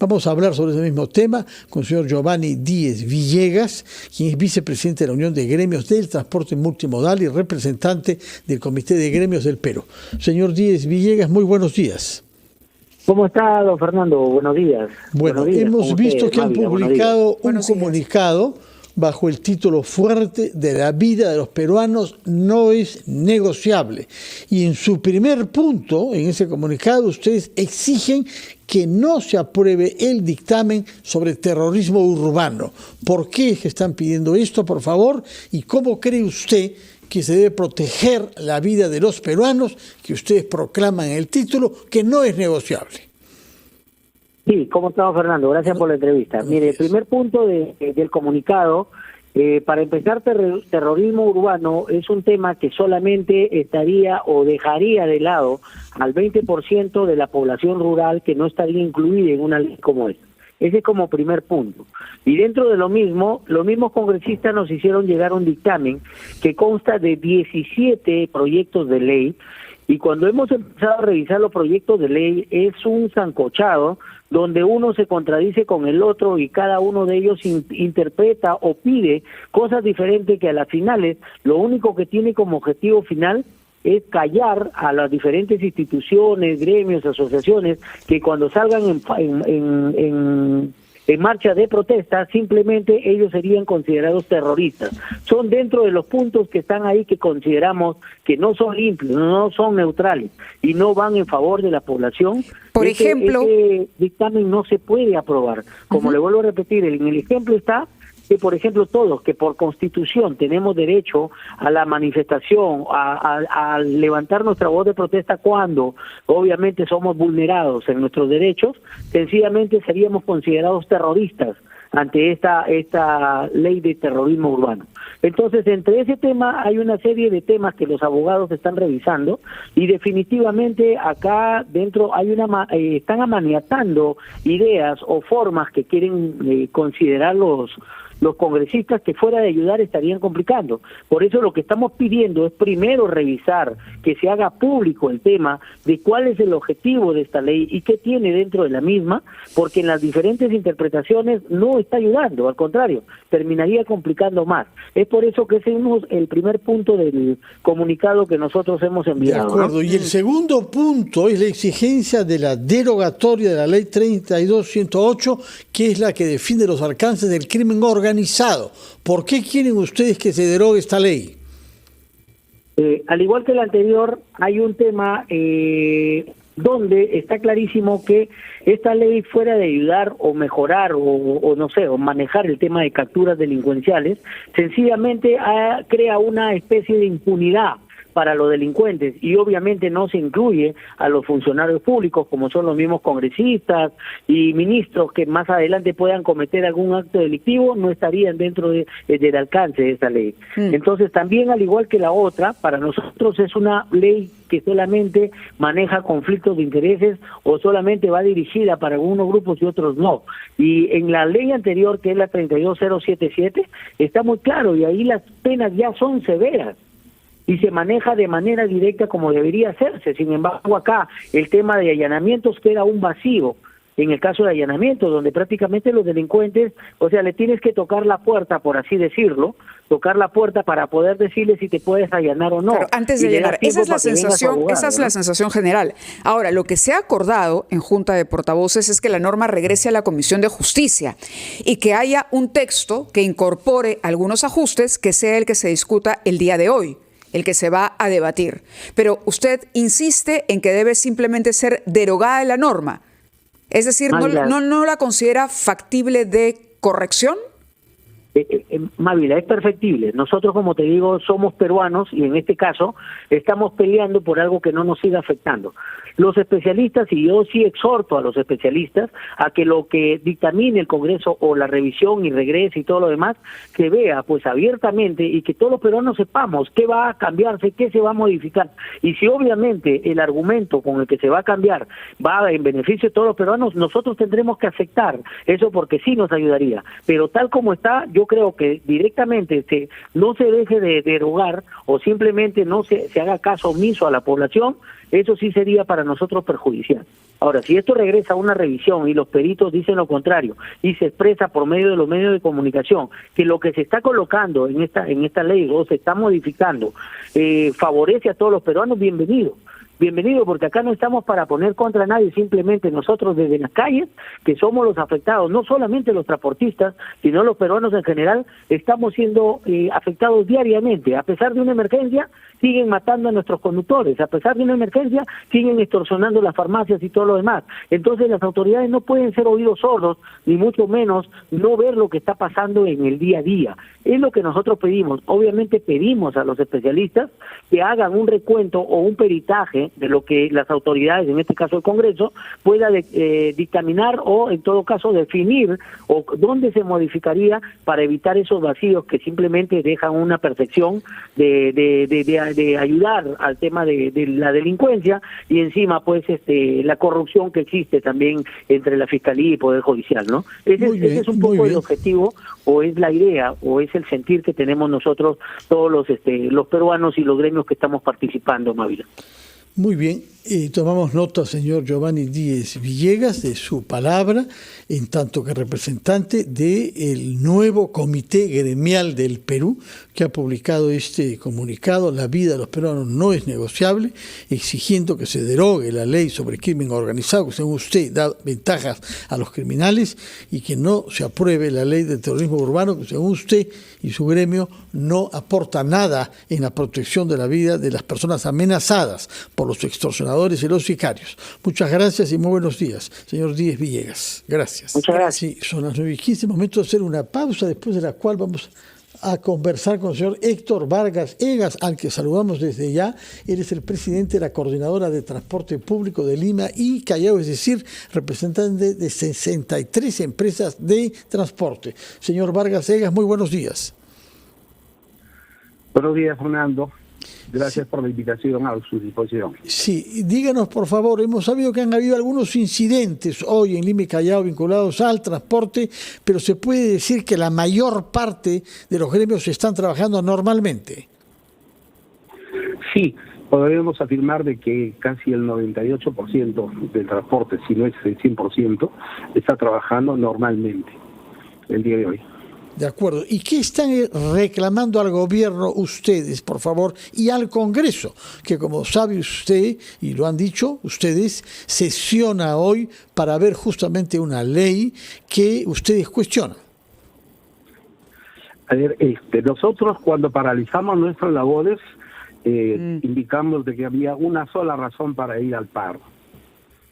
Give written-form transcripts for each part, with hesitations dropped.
Vamos a hablar sobre ese mismo tema con el señor Giovanni Díez Villegas, quien es vicepresidente de la Unión de Gremios del Transporte Multimodal y representante del Comité de Gremios del Perú. Señor Díez Villegas, muy buenos días. ¿Cómo está, don Fernando? Buenos días. Bueno, buenos días. Hemos visto que han publicado un comunicado bajo el título fuerte de la vida de los peruanos no es negociable. Y en su primer punto, en ese comunicado, ustedes exigen que no se apruebe el dictamen sobre terrorismo urbano. ¿Por qué es que están pidiendo esto, por favor? ¿Y cómo cree usted que se debe proteger la vida de los peruanos, que ustedes proclaman en el título, que no es negociable? Sí, ¿cómo estamos, Fernando? Gracias por la entrevista. Mire, el primer punto del comunicado, para empezar, terrorismo urbano es un tema que solamente estaría o dejaría de lado al 20% de la población rural que no estaría incluida en una ley como esta. Ese es como primer punto. Y dentro de lo mismo, los mismos congresistas nos hicieron llegar un dictamen que consta de 17 proyectos de ley, y cuando hemos empezado a revisar los proyectos de ley es un sancochado donde uno se contradice con el otro y cada uno de ellos interpreta o pide cosas diferentes que a las finales lo único que tiene como objetivo final es callar a las diferentes instituciones, gremios, asociaciones que cuando salgan en marcha de protesta, simplemente ellos serían considerados terroristas. Son dentro de los puntos que están ahí que consideramos que no son limpios, no son neutrales y no van en favor de la población. Por ejemplo, este dictamen no se puede aprobar. Como le vuelvo a repetir, en el ejemplo está que, por ejemplo, todos que por Constitución tenemos derecho a la manifestación, a levantar nuestra voz de protesta cuando obviamente somos vulnerados en nuestros derechos, sencillamente seríamos considerados terroristas ante esta ley de terrorismo urbano. Entonces, entre ese tema hay una serie de temas que los abogados están revisando y definitivamente acá dentro hay están amaniatando ideas o formas que quieren considerar los congresistas que fuera de ayudar estarían complicando. Por eso lo que estamos pidiendo es primero revisar que se haga público el tema de cuál es el objetivo de esta ley y qué tiene dentro de la misma, porque en las diferentes interpretaciones no está ayudando, al contrario, terminaría complicando más. Es por eso que ese es el primer punto del comunicado que nosotros hemos enviado. De acuerdo, ¿no? Y el segundo punto es la exigencia de la derogatoria de la ley 32.108, que es la que define los alcances del crimen organizado. ¿Por qué quieren ustedes que se derogue esta ley? Al igual que el anterior, hay un tema donde está clarísimo que esta ley, fuera de ayudar o mejorar o no sé, o manejar el tema de capturas delincuenciales, sencillamente crea una especie de impunidad para los delincuentes y obviamente no se incluye a los funcionarios públicos como son los mismos congresistas y ministros que más adelante puedan cometer algún acto delictivo, no estarían dentro del alcance de esa ley. Entonces también, al igual que la otra, para nosotros es una ley que solamente maneja conflictos de intereses o solamente va dirigida para algunos grupos y otros no. Y en la ley anterior, que es la 32077, está muy claro y ahí las penas ya son severas y se maneja de manera directa como debería hacerse. Sin embargo, acá el tema de allanamientos queda un vacío. En el caso de allanamientos, donde prácticamente los delincuentes, o sea, le tienes que tocar la puerta, por así decirlo, tocar la puerta para poder decirle si te puedes allanar o no. Pero antes de allanar, esa es la sensación general. Ahora, lo que se ha acordado en Junta de Portavoces es que la norma regrese a la Comisión de Justicia y que haya un texto que incorpore algunos ajustes que sea el que se discuta el día de hoy, el que se va a debatir. Pero usted insiste en que debe simplemente ser derogada la norma. Es decir, ¿no la considera factible de corrección? Mávila, es perfectible. Nosotros, como te digo, somos peruanos y en este caso estamos peleando por algo que no nos siga afectando. Los especialistas, y yo sí exhorto a los especialistas a que lo que dictamine el Congreso o la revisión y regrese y todo lo demás, que vea pues abiertamente y que todos los peruanos sepamos qué va a cambiarse, qué se va a modificar. Y si obviamente el argumento con el que se va a cambiar va en beneficio de todos los peruanos, nosotros tendremos que aceptar eso porque sí nos ayudaría. Pero tal como está, yo yo creo que directamente no se deje de derogar o simplemente no se haga caso omiso a la población, eso sí sería para nosotros perjudicial. Ahora, si esto regresa a una revisión y los peritos dicen lo contrario y se expresa por medio de los medios de comunicación que lo que se está colocando en esta ley o se está modificando favorece a todos los peruanos, bienvenido, porque acá no estamos para poner contra nadie, simplemente nosotros desde las calles, que somos los afectados, no solamente los transportistas, sino los peruanos en general, estamos siendo afectados diariamente. A pesar de una emergencia, siguen matando a nuestros conductores, a pesar de una emergencia, siguen extorsionando las farmacias y todo lo demás. Entonces las autoridades no pueden ser oídos sordos, ni mucho menos no ver lo que está pasando en el día a día. Es lo que nosotros pedimos. Obviamente pedimos a los especialistas que hagan un recuento o un peritaje de lo que las autoridades, en este caso el Congreso, pueda dictaminar o en todo caso definir o dónde se modificaría para evitar esos vacíos que simplemente dejan una percepción de ayudar al tema de la delincuencia y encima pues la corrupción que existe también entre la Fiscalía y Poder Judicial, ¿no? Ese es un poco el objetivo o es la idea o es el sentir que tenemos nosotros todos los peruanos y los gremios que estamos participando, Mávila. Muy bien, tomamos nota, señor Giovanni Díez Villegas, de su palabra, en tanto que representante del nuevo Comité Gremial del Perú, que ha publicado este comunicado: la vida de los peruanos no es negociable, exigiendo que se derogue la ley sobre crimen organizado, que según usted da ventajas a los criminales, y que no se apruebe la ley de terrorismo urbano, que según usted y su gremio no aporta nada en la protección de la vida de las personas amenazadas por los extorsionadores y los sicarios. Muchas gracias y muy buenos días, señor Díez Villegas. Gracias. Muchas gracias. Sí, son las 9:15, momento de hacer una pausa, después de la cual vamos a conversar con el señor Héctor Vargas Egas, al que saludamos desde ya. Él es el presidente de la Coordinadora de Transporte Público de Lima y Callao, es decir, representante de 63 empresas de transporte. Señor Vargas Egas, muy buenos días. Buenos días, Fernando. Gracias por la invitación, a su disposición. Sí, díganos por favor, hemos sabido que han habido algunos incidentes hoy en Lima y Callao vinculados al transporte, pero se puede decir que la mayor parte de los gremios están trabajando normalmente. Sí, podríamos afirmar de que casi el 98% del transporte, si no es el 100%, está trabajando normalmente el día de hoy. De acuerdo. ¿Y qué están reclamando al gobierno ustedes, por favor, y al Congreso? Que como sabe usted, y lo han dicho ustedes, sesiona hoy para ver justamente una ley que ustedes cuestionan. A ver, nosotros cuando paralizamos nuestras labores, indicamos de que había una sola razón para ir al paro.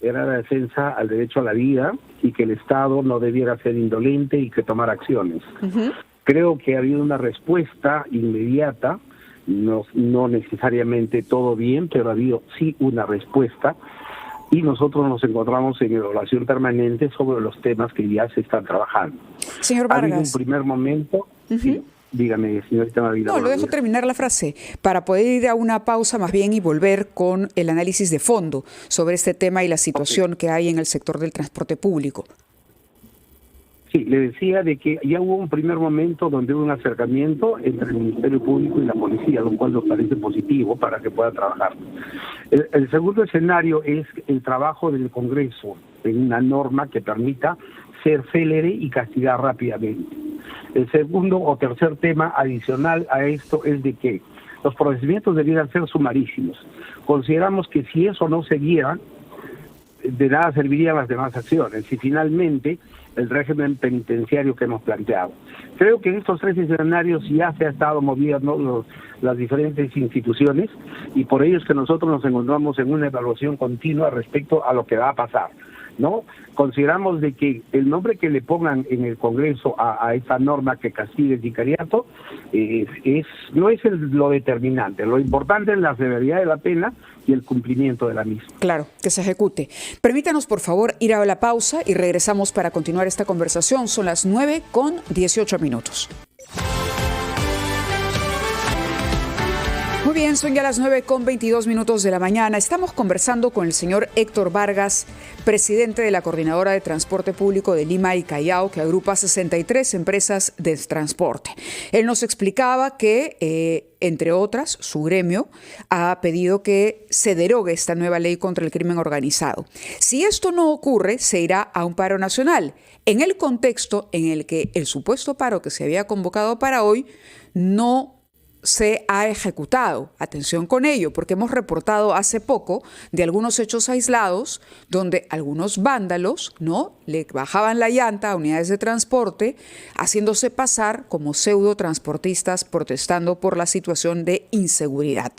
Era la defensa al derecho a la vida y que el Estado no debiera ser indolente y que tomar acciones. Uh-huh. Creo que ha habido una respuesta inmediata, no necesariamente todo bien, pero ha habido sí una respuesta y nosotros nos encontramos en evaluación permanente sobre los temas que ya se están trabajando. Señor Vargas. Ha habido un primer momento... Uh-huh. Sí. Dígame, señorita Mávila. No, lo dejo terminar la frase para poder ir a una pausa más bien y volver con el análisis de fondo sobre este tema y la situación que hay en el sector del transporte público. Sí, le decía de que ya hubo un primer momento donde hubo un acercamiento entre el Ministerio Público y la policía, lo cual nos parece positivo para que pueda trabajar. El segundo escenario es el trabajo del Congreso en una norma que permita ser célere y castigar rápidamente. El segundo o tercer tema adicional a esto es de que los procedimientos debieran ser sumarísimos. Consideramos que si eso no se diera, de nada servirían las demás acciones y finalmente el régimen penitenciario que hemos planteado. Creo que en estos tres escenarios ya se ha estado moviendo las diferentes instituciones y por ello es que nosotros nos encontramos en una evaluación continua respecto a lo que va a pasar, ¿no? Consideramos de que el nombre que le pongan en el Congreso a esta norma que castigue el sicariato no es lo determinante. Lo importante es la severidad de la pena y el cumplimiento de la misma. Claro, que se ejecute. Permítanos, por favor, ir a la pausa y regresamos para continuar esta conversación. Son las 9:18. Muy bien, son ya las 9:22 de la mañana. Estamos conversando con el señor Héctor Vargas, presidente de la Coordinadora de Transporte Público de Lima y Callao, que agrupa 63 empresas de transporte. Él nos explicaba que, entre otras, su gremio ha pedido que se derogue esta nueva ley contra el crimen organizado. Si esto no ocurre, se irá a un paro nacional, en el contexto en el que el supuesto paro que se había convocado para hoy no se ha ejecutado. Atención con ello, porque hemos reportado hace poco de algunos hechos aislados donde algunos vándalos, ¿no?, le bajaban la llanta a unidades de transporte, haciéndose pasar como pseudo transportistas protestando por la situación de inseguridad.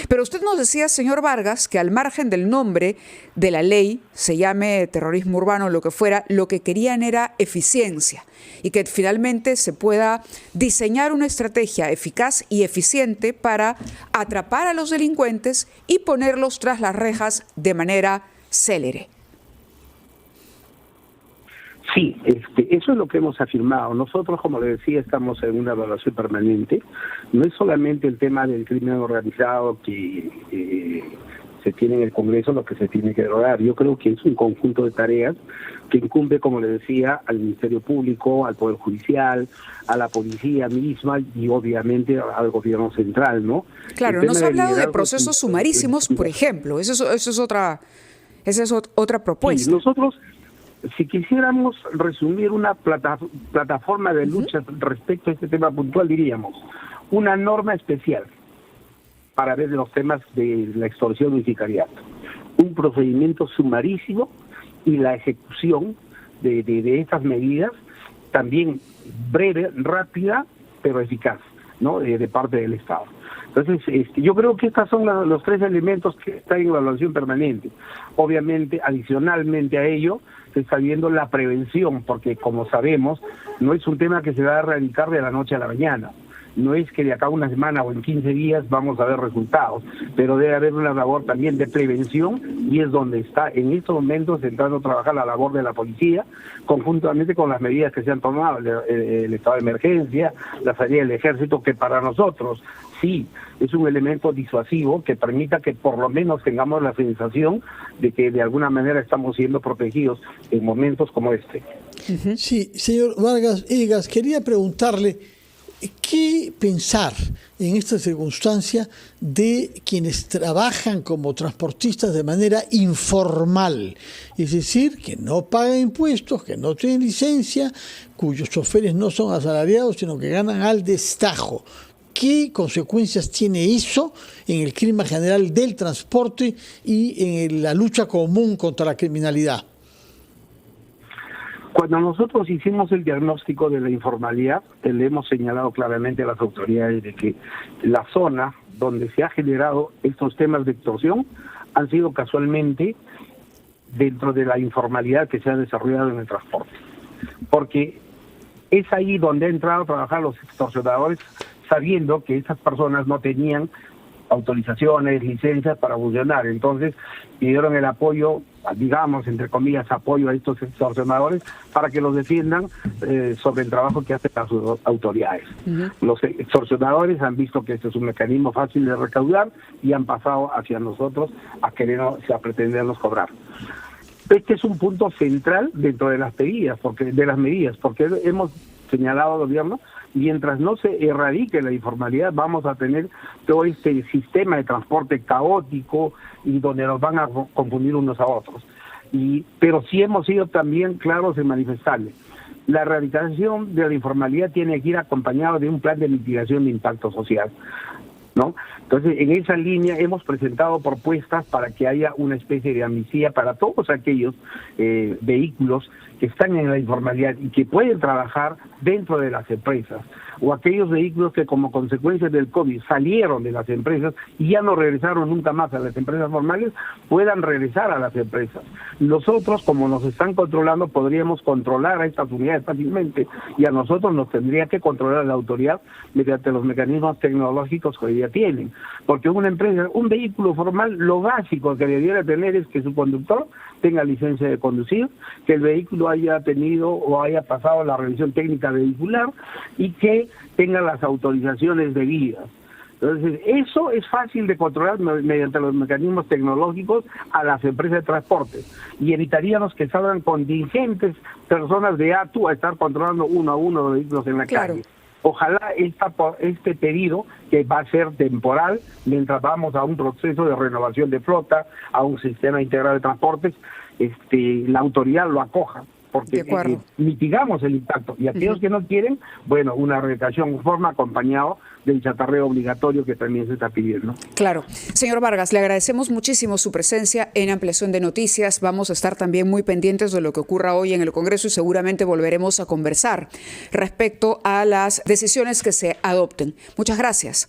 Pero usted nos decía, señor Vargas, que al margen del nombre de la ley, se llame terrorismo urbano o lo que fuera, lo que querían era eficiencia y que finalmente se pueda diseñar una estrategia eficaz y eficiente para atrapar a los delincuentes y ponerlos tras las rejas de manera célere. Sí, eso es lo que hemos afirmado. Nosotros, como le decía, estamos en una evaluación permanente. No es solamente el tema del crimen organizado que se tiene en el Congreso lo que se tiene que derogar. Yo creo que es un conjunto de tareas que incumbe, como le decía, al Ministerio Público, al Poder Judicial, a la policía misma y obviamente al gobierno central, ¿no? Claro, nos ha hablado de procesos sumarísimos, por ejemplo. Esa es otra propuesta. Sí, nosotros, si quisiéramos resumir una plataforma de lucha respecto a este tema puntual, diríamos una norma especial para ver los temas de la extorsión y sicariato, un procedimiento sumarísimo y la ejecución de estas medidas también breve, rápida, pero eficaz, ¿no?, de parte del Estado. Entonces, yo creo que estos son los tres elementos que están en evaluación permanente. Obviamente, adicionalmente a ello, se está viendo la prevención, porque como sabemos, no es un tema que se va a erradicar de la noche a la mañana. No es que de acá a una semana o en 15 días vamos a ver resultados, pero debe haber una labor también de prevención y es donde está en estos momentos entrando a trabajar la labor de la policía, conjuntamente con las medidas que se han tomado, el estado de emergencia, la salida del ejército, que para nosotros sí es un elemento disuasivo que permita que por lo menos tengamos la sensación de que de alguna manera estamos siendo protegidos en momentos como este. Sí, señor Vargas Egas, quería preguntarle, ¿qué pensar en esta circunstancia de quienes trabajan como transportistas de manera informal? Es decir, que no pagan impuestos, que no tienen licencia, cuyos choferes no son asalariados, sino que ganan al destajo. ¿Qué consecuencias tiene eso en el clima general del transporte y en la lucha común contra la criminalidad? Cuando nosotros hicimos el diagnóstico de la informalidad, le hemos señalado claramente a las autoridades de que la zona donde se ha generado estos temas de extorsión han sido casualmente dentro de la informalidad que se ha desarrollado en el transporte. Porque es ahí donde han entrado a trabajar los extorsionadores, sabiendo que esas personas no tenían autorizaciones, licencias para funcionar. Entonces pidieron el apoyo, digamos, entre comillas, apoyo a estos extorsionadores para que los defiendan sobre el trabajo que hacen las autoridades. Los extorsionadores han visto que este es un mecanismo fácil de recaudar y han pasado hacia nosotros a pretendernos cobrar. Este es un punto central dentro de las medidas, porque hemos señalado al gobierno, mientras no se erradique la informalidad, vamos a tener todo este sistema de transporte caótico y donde nos van a confundir unos a otros. Pero sí hemos sido también claros en manifestarles. La erradicación de la informalidad tiene que ir acompañado de un plan de mitigación de impacto social, ¿no? Entonces, en esa línea hemos presentado propuestas para que haya una especie de amnistía para todos aquellos vehículos que están en la informalidad y que pueden trabajar dentro de las empresas, o aquellos vehículos que como consecuencia del COVID salieron de las empresas y ya no regresaron nunca más a las empresas formales, puedan regresar a las empresas. Nosotros, como nos están controlando, podríamos controlar a estas unidades fácilmente y a nosotros nos tendría que controlar la autoridad mediante los mecanismos tecnológicos que hoy día tienen. Porque una empresa, un vehículo formal, lo básico que debiera tener es que su conductor tenga licencia de conducir, que el vehículo haya tenido o haya pasado la revisión técnica vehicular y que tenga las autorizaciones debidas. Entonces, eso es fácil de controlar mediante los mecanismos tecnológicos a las empresas de transporte, y evitaríamos que salgan contingentes personas de ATU a estar controlando uno a uno los vehículos en la calle. Ojalá este pedido, que va a ser temporal, mientras vamos a un proceso de renovación de flota, a un sistema integrado de transportes, la autoridad lo acoja, porque mitigamos el impacto. Y aquellos que no quieren, bueno, una erradicación en forma acompañado del chatarreo obligatorio que también se está pidiendo. Claro. Señor Vargas, le agradecemos muchísimo su presencia en Ampliación de Noticias. Vamos a estar también muy pendientes de lo que ocurra hoy en el Congreso y seguramente volveremos a conversar respecto a las decisiones que se adopten. Muchas gracias.